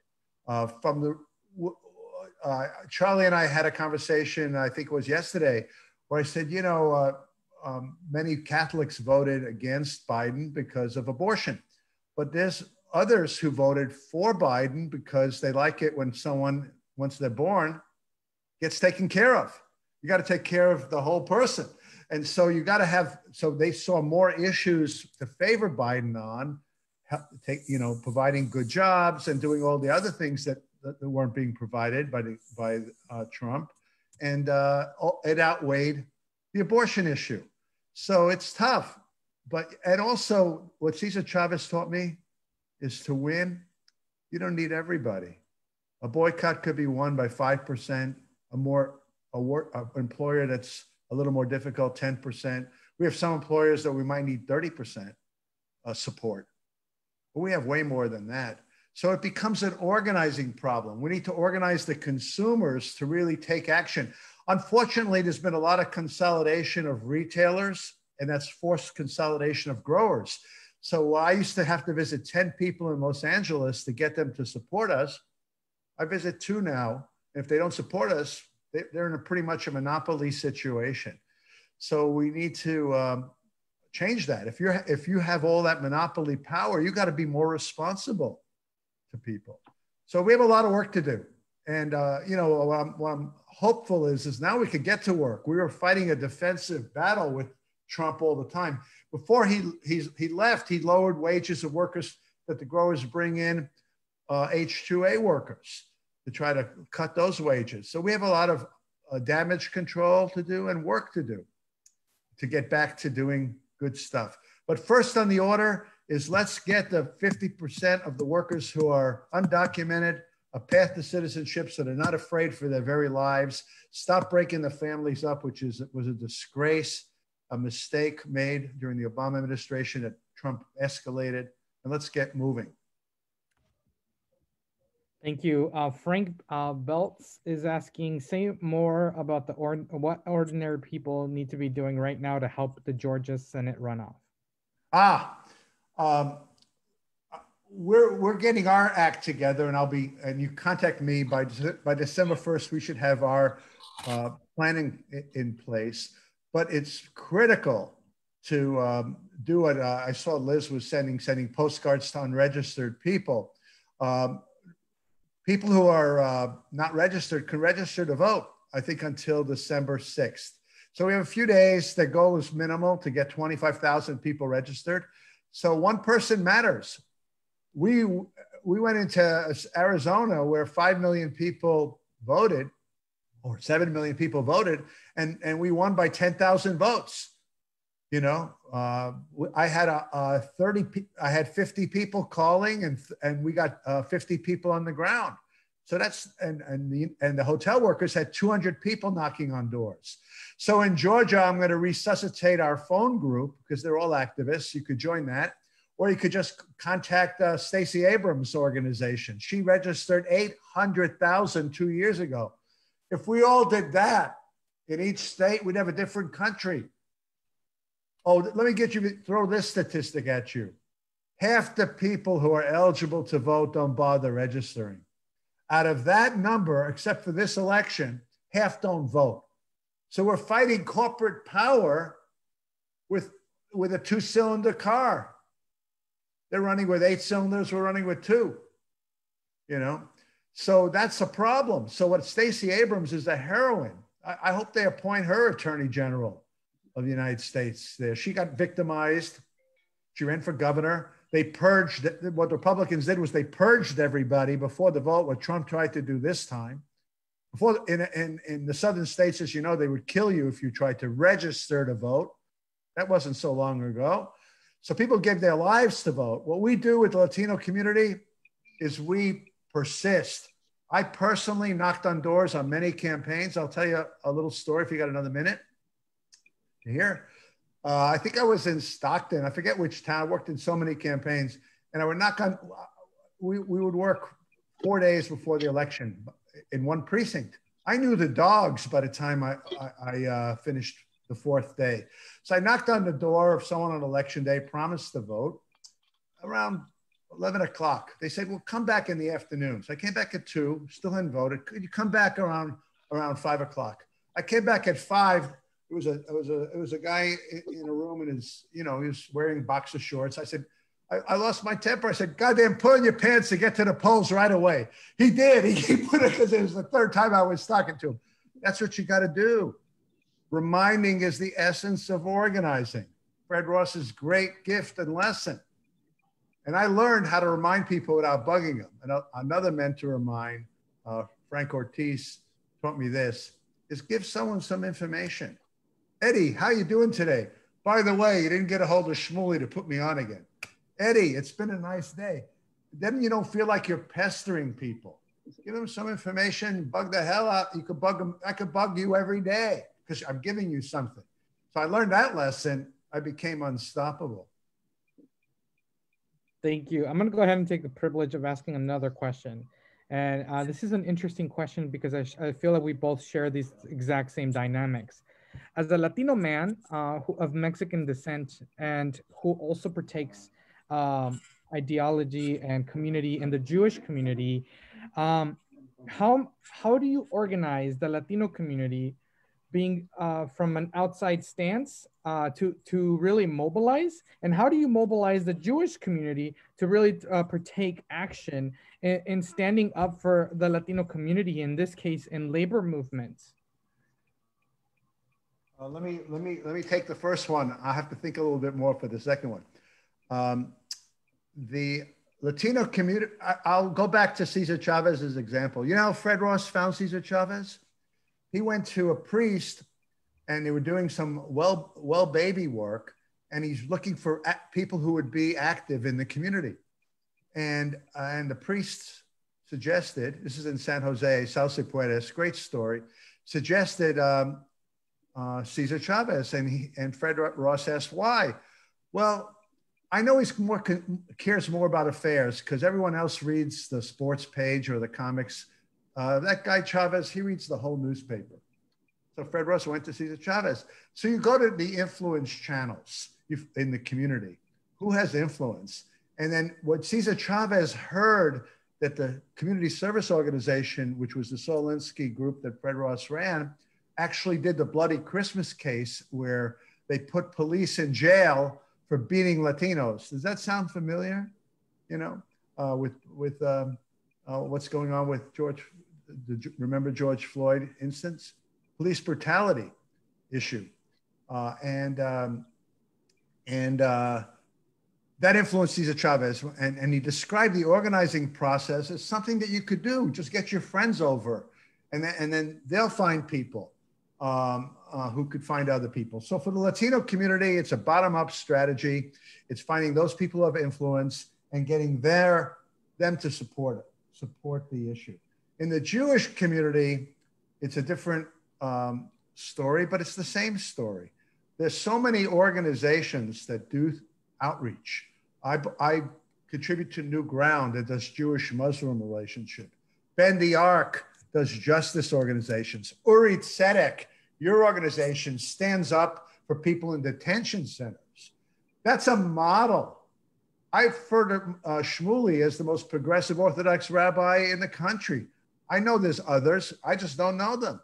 B: Charlie and I had a conversation, I think it was yesterday, where I said, many Catholics voted against Biden because of abortion, but there's others who voted for Biden because they like it when someone, once they're born, gets taken care of. You got to take care of the whole person. And so you got to have, so they saw more issues to favor Biden on, providing good jobs and doing all the other things that weren't being provided by Trump. And it outweighed the abortion issue. So it's tough. And also what Cesar Chavez taught me is to win, you don't need everybody. A boycott could be won by 5%, an employer that's a little more difficult, 10%. We have some employers that we might need 30% support, but we have way more than that. So it becomes an organizing problem. We need to organize the consumers to really take action. Unfortunately, there's been a lot of consolidation of retailers, and that's forced consolidation of growers. So I used to have to visit 10 people in Los Angeles to get them to support us. I visit 2 now. If they don't support us, they're in a pretty much a monopoly situation. So we need to change that. If you have all that monopoly power, you got to be more responsible to people. So we have a lot of work to do. And what I'm hopeful is now we could get to work. We were fighting a defensive battle with Trump all the time. Before he left, he lowered wages of workers that the growers bring in, H-2A workers, to try to cut those wages. So we have a lot of damage control to do and work to do to get back to doing good stuff. But first on the order is let's get the 50% of the workers who are undocumented a path to citizenship so they're not afraid for their very lives. Stop breaking the families up, which was a disgrace, a mistake made during the Obama administration that Trump escalated, and let's get moving.
A: Thank you. Frank Belts is asking, say more about what ordinary people need to be doing right now to help the Georgia Senate runoff.
B: We're getting our act together, and you contact me by December 1st. We should have our planning in place, but it's critical to do it. I saw Liz was sending postcards to unregistered people. People who are not registered can register to vote, I think, until December 6th. So we have a few days. The goal is minimal to get 25,000 people registered. So one person matters. We went into Arizona where 5 million people voted, or 7 million people voted, and we won by 10,000 votes. You know, I had 50 people calling, and we got 50 people on the ground. So that's and the hotel workers had 200 people knocking on doors. So in Georgia, I'm going to resuscitate our phone group because they're all activists. You could join that, or you could just contact Stacey Abrams' organization. She registered 800,000 2 years ago. If we all did that in each state, we'd have a different country. Oh, let me throw this statistic at you. Half the people who are eligible to vote don't bother registering. Out of that number, except for this election, half don't vote. So we're fighting corporate power with a 2-cylinder car. They're running with 8 cylinders, we're running with 2, you know? So that's a problem. So what Stacey Abrams is a heroine. I hope they appoint her attorney general of the United States there. She got victimized. She ran for governor. They purged, what the Republicans did was they purged everybody before the vote, what Trump tried to do this time. Before, in the southern states, as you know, they would kill you if you tried to register to vote. That wasn't so long ago. So people gave their lives to vote. What we do with the Latino community is we persist. I personally knocked on doors on many campaigns. I'll tell you a little story if you got another minute. Here, I think I was in Stockton. I forget which town. I worked in so many campaigns, and I would knock on. We would work 4 days before the election in one precinct. I knew the dogs by the time I finished the 4th day. So I knocked on the door of someone on election day, promised to vote around 11 o'clock. They said, well, come back in the afternoon. So I came back at 2, still hadn't voted. Could you come back around 5 o'clock? I came back at 5. It was a guy in a room, and he was wearing boxer shorts. I said, I lost my temper. I said, goddamn, put on your pants to get to the polls right away. He did. He put it, because it was the 3rd time I was talking to him. That's what you got to do. Reminding is the essence of organizing. Fred Ross's great gift and lesson. And I learned how to remind people without bugging them. And another mentor of mine, Frank Ortiz, taught me this, is give someone some information. Eddie, how you doing today? By the way, you didn't get a hold of Shmuley to put me on again. Eddie, it's been a nice day. Then you don't feel like you're pestering people. Give them some information, bug the hell out. You could bug them. I could bug you every day because I'm giving you something. So I learned that lesson. I became unstoppable.
A: Thank you. I'm going to go ahead and take the privilege of asking another question. And this is an interesting question because I feel like we both share these exact same dynamics. As a Latino man of Mexican descent and who also partakes ideology and community in the Jewish community, how do you organize the Latino community being from an outside stance to really mobilize? And how do you mobilize the Jewish community to really partake action in standing up for the Latino community, in this case, in labor movements?
B: Let me take the first one. I have to think a little bit more for the second one. The Latino community, I'll go back to Cesar Chavez's example. You know how Fred Ross found Cesar Chavez? He went to a priest and they were doing some well baby work, and he's looking for people who would be active in the community. And the priest suggested, this is in San Jose, Sauce Puedes, great story, suggested Cesar Chavez, and Fred Ross asked why. Well, I know he's cares more about affairs because everyone else reads the sports page or the comics. That guy Chavez, he reads the whole newspaper. So Fred Ross went to Cesar Chavez. So you go to the influence channels in the community. Who has influence? And then what Cesar Chavez heard that the community service organization, which was the Solinsky group that Fred Ross ran, actually did the Bloody Christmas case where they put police in jail for beating Latinos. Does that sound familiar? You know, with what's going on with remember George Floyd instance? Police brutality issue. That influenced Cesar Chavez, and he described the organizing process as something that you could do. Just get your friends over, and then they'll find people who could find other people. So for the Latino community, it's a bottom-up strategy. It's finding those people of influence and getting them to support the issue. In the Jewish community, it's a different story, but it's the same story. There's so many organizations that do outreach. I contribute to New Ground that does Jewish-Muslim relationship. Bend the Arc does justice organizations. Uri Tzedek, your organization, stands up for people in detention centers. That's a model. I've heard of Shmuley as the most progressive Orthodox rabbi in the country. I know there's others. I just don't know them.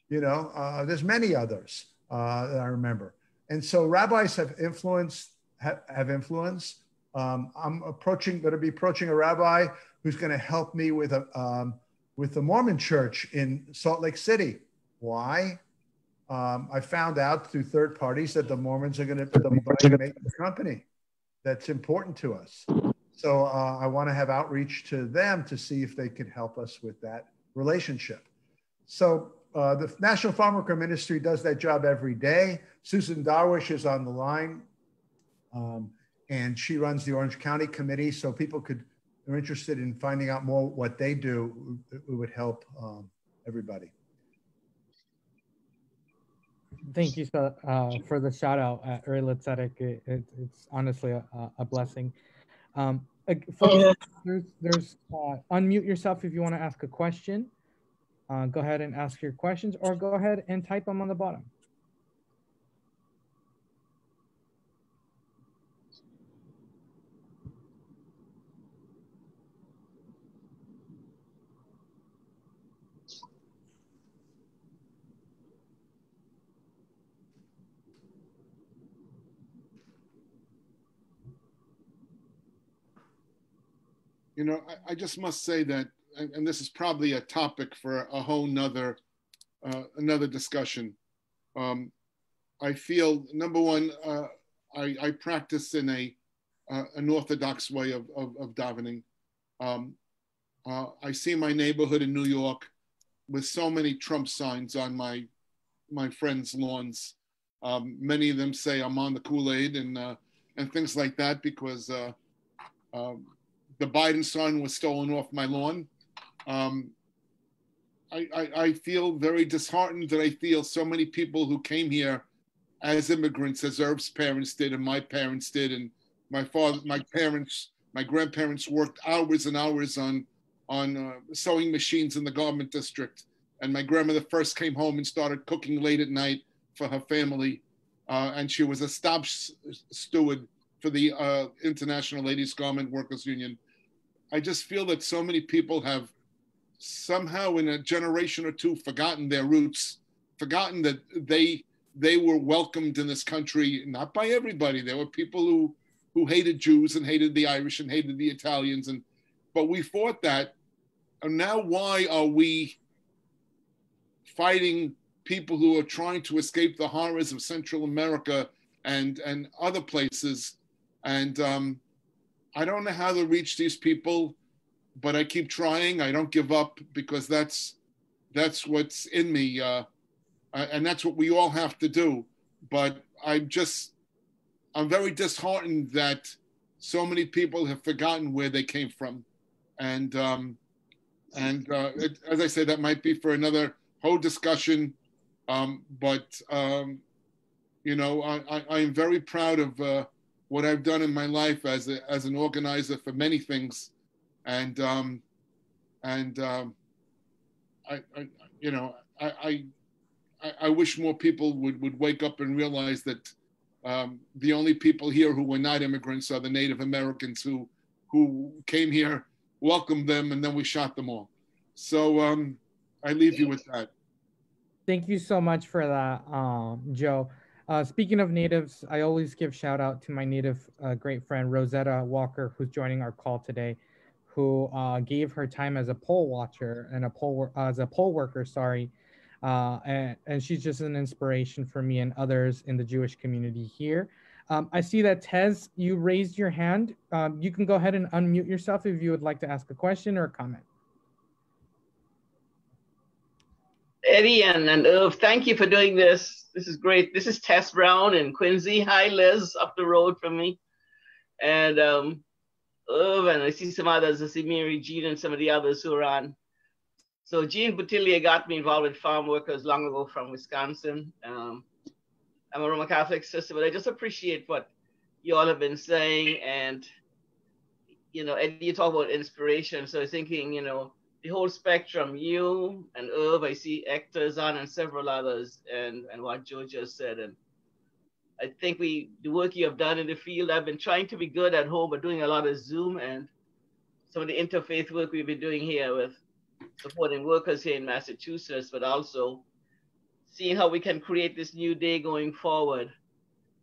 B: You know, there's many others that I remember. And so rabbis have influence. I'm going to be approaching a rabbi who's going to help me with the Mormon Church in Salt Lake City. Why? I found out through third parties that the Mormons are going to be buying a major company that's important to us. So I want to have outreach to them to see if they could help us with that relationship. So the National Farm Worker Ministry does that job every day. Susan Darwish is on the line, and she runs the Orange County Committee. So people are interested in finding out more what they do. It would help everybody.
A: Thank you for the shout out at Uri Tzedek. It's honestly a blessing. Folks, there's unmute yourself if you want to ask a question. Go ahead and ask your questions, or go ahead and type them on the bottom.
D: You know, I just must say that, and this is probably a topic for a whole nother discussion. I feel, number one, I practice in an Orthodox way of davening. I see my neighborhood in New York with so many Trump signs on my friends' lawns. Many of them say I'm on the Kool-Aid and things like that because the Biden sign was stolen off my lawn. I feel very disheartened that I feel so many people who came here as immigrants, as Irv's parents did and my parents did, and my grandparents worked hours and hours on sewing machines in the garment district. And my grandmother first came home and started cooking late at night for her family. And she was a staff steward for the International Ladies Garment Workers Union. I just feel that so many people have somehow in a generation or two forgotten their roots, forgotten that they were welcomed in this country, not by everybody. There were people who hated Jews and hated the Irish and hated the Italians, but we fought that. And now why are we fighting people who are trying to escape the horrors of Central America and other places? And I don't know how to reach these people, but I keep trying. I don't give up because that's what's in me, and that's what we all have to do. But I'm very disheartened that so many people have forgotten where they came from, and as I said, that might be for another whole discussion. But you know, I am very proud of what I've done in my life as an organizer for many things, and I wish more people would wake up and realize that the only people here who were not immigrants are the Native Americans who came here, welcomed them, and then we shot them all. So I leave you with that.
A: Thank you so much for that, Joe. Speaking of natives, I always give shout out to my native great friend, Rosetta Walker, who's joining our call today, who gave her time as a poll watcher and as a poll worker, sorry. And she's just an inspiration for me and others in the Jewish community here. I see that Tez, you raised your hand. You can go ahead and unmute yourself if you would like to ask a question or a comment.
E: Eddie and Irv, thank you for doing this. This is great. This is Tess Brown in Quincy. Hi, Liz, up the road from me. And Irv, and I see some others. I see Mary, Jean, and some of the others who are on. So Jean Boutillier got me involved with farm workers long ago from Wisconsin. I'm a Roman Catholic sister, but I just appreciate what you all have been saying. And, you know, Eddie, you talk about inspiration. So I was thinking, you know, the whole spectrum, you and Irv, I see Hector's on and several others, and what Joe just said. And I think the work you have done in the field, I've been trying to be good at home, but doing a lot of Zoom and some of the interfaith work we've been doing here with supporting workers here in Massachusetts, but also seeing how we can create this new day going forward.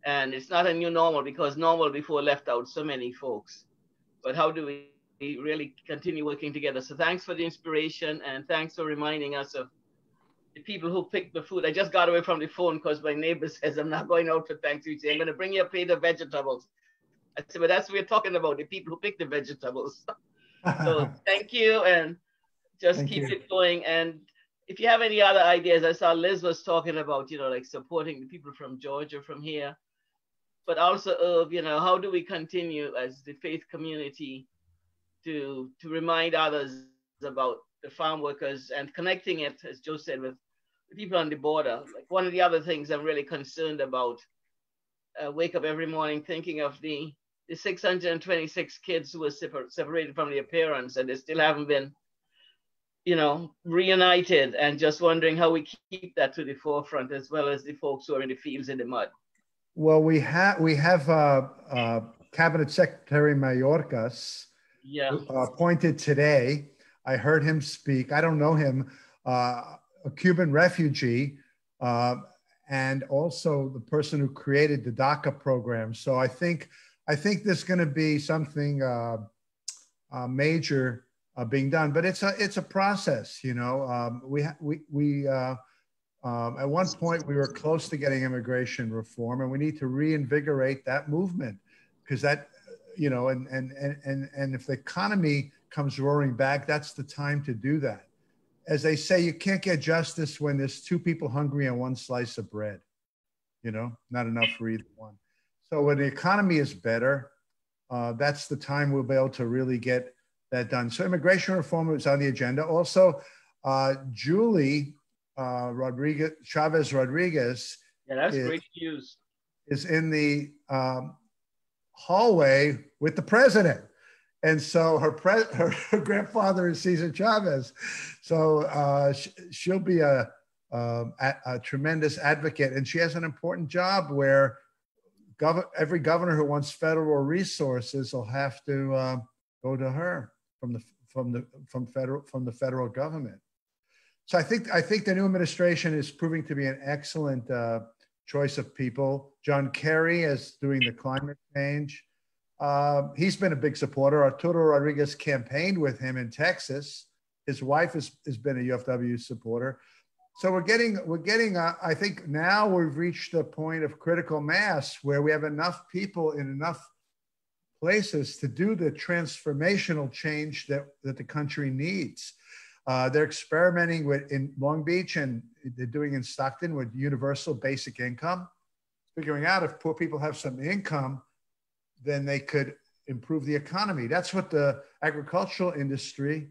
E: And it's not a new normal, because normal before left out so many folks. But how do we really continue working together? So thanks for the inspiration, and thanks for reminding us of the people who picked the food. I just got away from the phone because my neighbor says I'm not going out for Thanksgiving. I'm going to bring you a plate of vegetables. I said, but that's what we're talking about, the people who pick the vegetables. So thank you, and just keep it going. And if you have any other ideas, I saw Liz was talking about, you know, like supporting the people from Georgia from here, but also, you know, how do we continue as the faith community to remind others about the farm workers and connecting it, as Joe said, with the people on the border. Like one of the other things I'm really concerned about, wake up every morning thinking of the 626 kids who were separated from their parents, and they still haven't been, you know, reunited, and just wondering how we keep that to the forefront, as well as the folks who are in the fields in the mud.
B: Well, we have Cabinet Secretary Mayorkas, appointed today. I heard him speak. I don't know him, a Cuban refugee, and also the person who created the DACA program. So I think there's going to be something major being done, but it's a process. You know, at one point we were close to getting immigration reform, and we need to reinvigorate that movement, because that, you know, and if the economy comes roaring back, that's the time to do that. As they say, you can't get justice when there's two people hungry on one slice of bread, you know, not enough for either one. So when the economy is better, that's the time we'll be able to really get that done. So immigration reform is on the agenda. Also, Julie Chavez Rodriguez.
E: Yeah, that's great news.
B: Is in the hallway with the president. And so her grandfather is Cesar Chavez. So she'll be a tremendous advocate. And she has an important job where every governor who wants federal resources will have to go to her from the federal government. So I think the new administration is proving to be an excellent choice of people. John Kerry is doing the climate change. He's been a big supporter. Arturo Rodriguez campaigned with him in Texas. His wife has been a UFW supporter. So we're getting. I think now we've reached a point of critical mass where we have enough people in enough places to do the transformational change that the country needs. They're experimenting in Long Beach, and they're doing in Stockton with universal basic income, figuring out if poor people have some income, then they could improve the economy. That's what the agricultural industry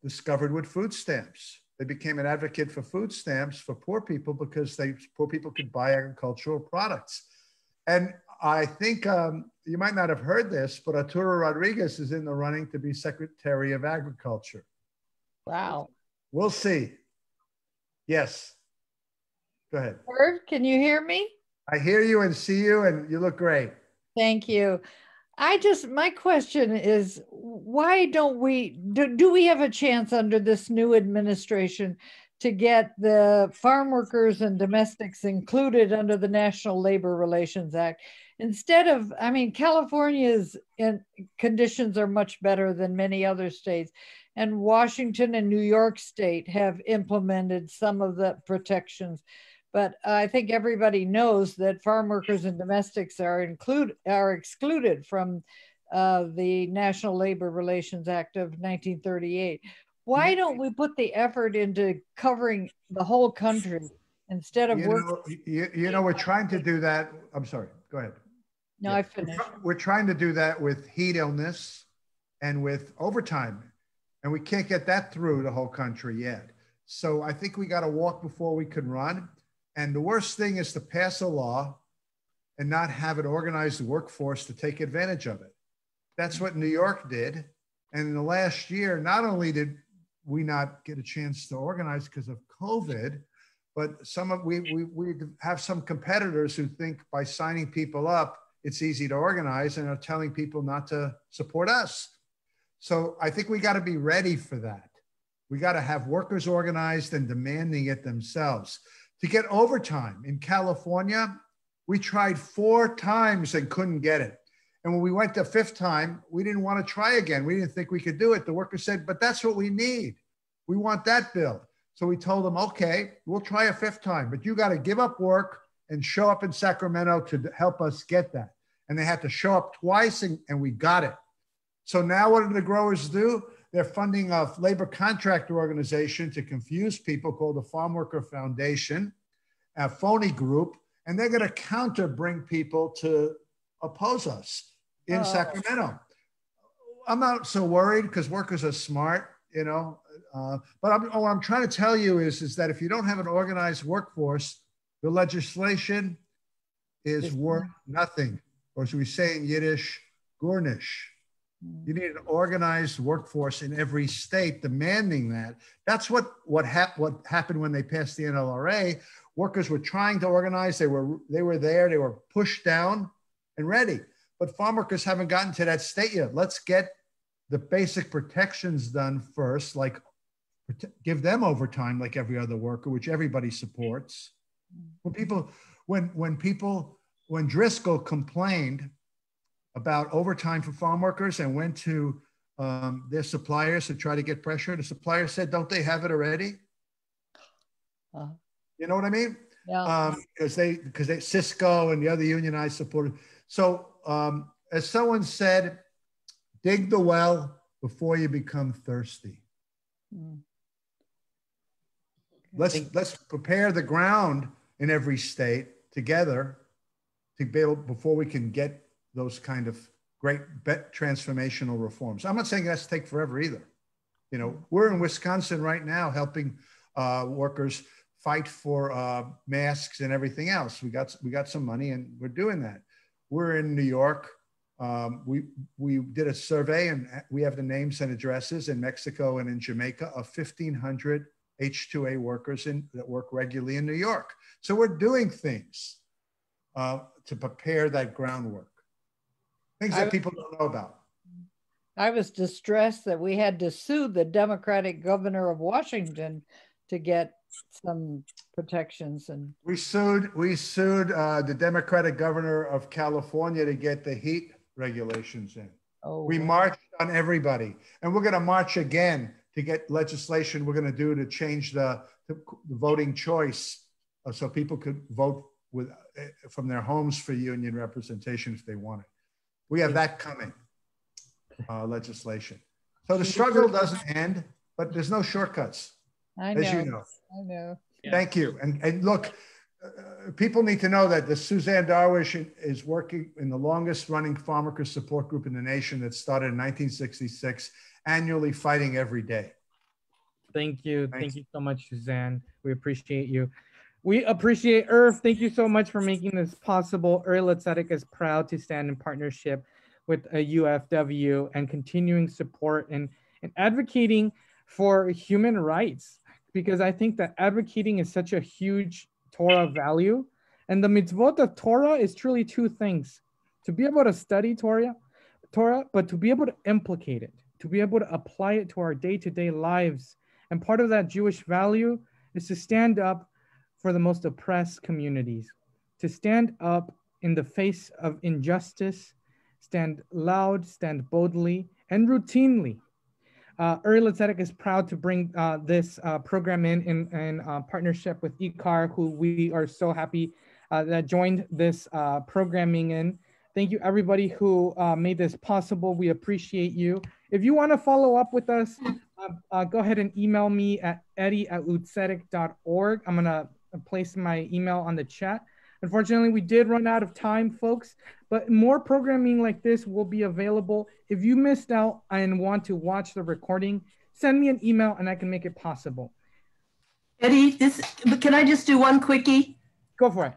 B: discovered with food stamps. They became an advocate for food stamps for poor people because poor people could buy agricultural products. And I think you might not have heard this, but Arturo Rodriguez is in the running to be Secretary of Agriculture.
F: Wow.
B: We'll see. Yes. Go ahead.
F: Irv, can you hear me?
B: I hear you and see you, and you look great.
F: Thank you. My question is, why don't do we have a chance under this new administration to get the farm workers and domestics included under the National Labor Relations Act? Instead of, I mean, California's conditions are much better than many other states, and Washington and New York State have implemented some of the protections. But I think everybody knows that farm workers and domestics are excluded from the National Labor Relations Act of 1938. Why don't we put the effort into covering the whole country instead of working?
B: We're trying to do that. I'm sorry. Go ahead.
F: No, yeah. I finished.
B: We're trying to do that with heat illness and with overtime, and we can't get that through the whole country yet. So I think we got to walk before we can run. And the worst thing is to pass a law and not have an organized workforce to take advantage of it. That's what New York did. And in the last year, not only did we not get a chance to organize because of COVID, but we have some competitors who think by signing people up, it's easy to organize, and are telling people not to support us. So I think we got to be ready for that. We got to have workers organized and demanding it themselves. To get overtime in California, we tried 4 times and couldn't get it. And when we went the 5th time, we didn't want to try again. We didn't think we could do it. The workers said, but that's what we need. We want that bill. So we told them, okay, we'll try a 5th time, but you got to give up work and show up in Sacramento to help us get that. And they had to show up twice, and we got it. So now what do the growers do? They're funding a labor contractor organization to confuse people called the Farm Worker Foundation, a phony group, and they're going to bring people to oppose us in Sacramento. I'm not so worried because workers are smart, but what I'm trying to tell you is that if you don't have an organized workforce, the legislation is worth nothing, or as we say in Yiddish, gornish. You need an organized workforce in every state demanding that. That's what happened when they passed the NLRA. Workers were trying to organize. They were there. They were pushed down and ready. But farm workers haven't gotten to that state yet. Let's get the basic protections done first, like give them overtime like every other worker, which everybody supports. When Driscoll complained about overtime for farm workers and went to their suppliers to try to get pressure, the supplier said, don't they have it already? You know what I mean?
F: Yeah.
B: Because they Cisco and the other unionized supported. So as someone said, dig the well before you become thirsty. Let's prepare the ground in every state together to be able, before we can get those kind of great transformational reforms. I'm not saying that's take forever either. We're in Wisconsin right now helping workers fight for masks and everything else. We got some money and we're doing that. We're in New York. We did a survey and we have the names and addresses in Mexico and in Jamaica of 1,500 H-2A workers that work regularly in New York. So we're doing things to prepare that groundwork. Things that people don't know about.
F: I was distressed that we had to sue the Democratic governor of Washington to get some protections. And
B: we sued the Democratic governor of California to get the heat regulations in. We marched on everybody, and we're going to march again to get legislation we're going to do to change the voting choice so people could vote from their homes for union representation if they want it. We have that coming, legislation. So the struggle doesn't end, but there's no shortcuts, as you know.
F: I know.
B: Thank you. And look, people need to know that the Suzanne Darwish is working in the longest running farm workers support group in the nation that started in 1966, annually fighting every day.
A: Thank you. Thank you so much, Suzanne. We appreciate you. We appreciate Irv. Thank you so much for making this possible. Earl Athletic is proud to stand in partnership with a UFW and continuing support and advocating for human rights, because I think that advocating is such a huge Torah value. And the mitzvot of Torah is truly two things: to be able to study Torah, but to be able to implicate it, to be able to apply it to our day-to-day lives. And part of that Jewish value is to stand up for the most oppressed communities, to stand up in the face of injustice, stand loud, stand boldly, and routinely. Earl Athletic is proud to bring this program in partnership with ICAR, who we are so happy that joined this programming in. Thank you, everybody who made this possible. We appreciate you. If you want to follow up with us, go ahead and email me at eddie@utzetic.org. I'm going to place my email on the chat. Unfortunately, we did run out of time, folks, but more programming like this will be available. If you missed out and want to watch the recording, send me an email and I can make it possible.
G: Eddie, can I just do one quickie?
A: Go for it.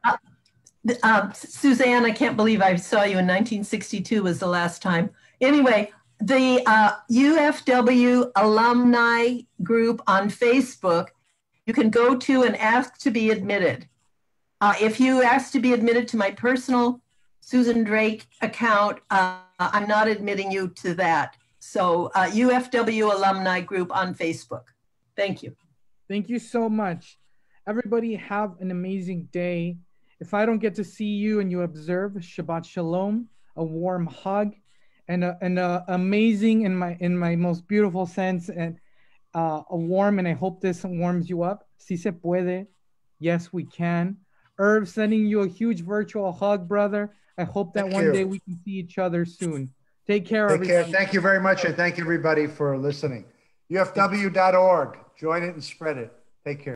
G: Suzanne, I can't believe I saw you in 1962 was the last time. Anyway, the UFW alumni group on Facebook, you can go to and ask to be admitted. If you ask to be admitted to my personal Susan Drake account, I'm not admitting you to that. So UFW alumni group on Facebook. Thank you.
A: Thank you so much. Everybody have an amazing day. If I don't get to see you and you observe, Shabbat Shalom, a warm hug, and a amazing in my most beautiful sense, and a warm, and I hope this warms you up. Si se puede. Yes, we can. Irv, sending you a huge virtual hug, brother. I hope that one day we can see each other soon. Take care, everybody.
B: Thank you very much, and thank everybody for listening. UFW.org. Join it and spread it. Take care.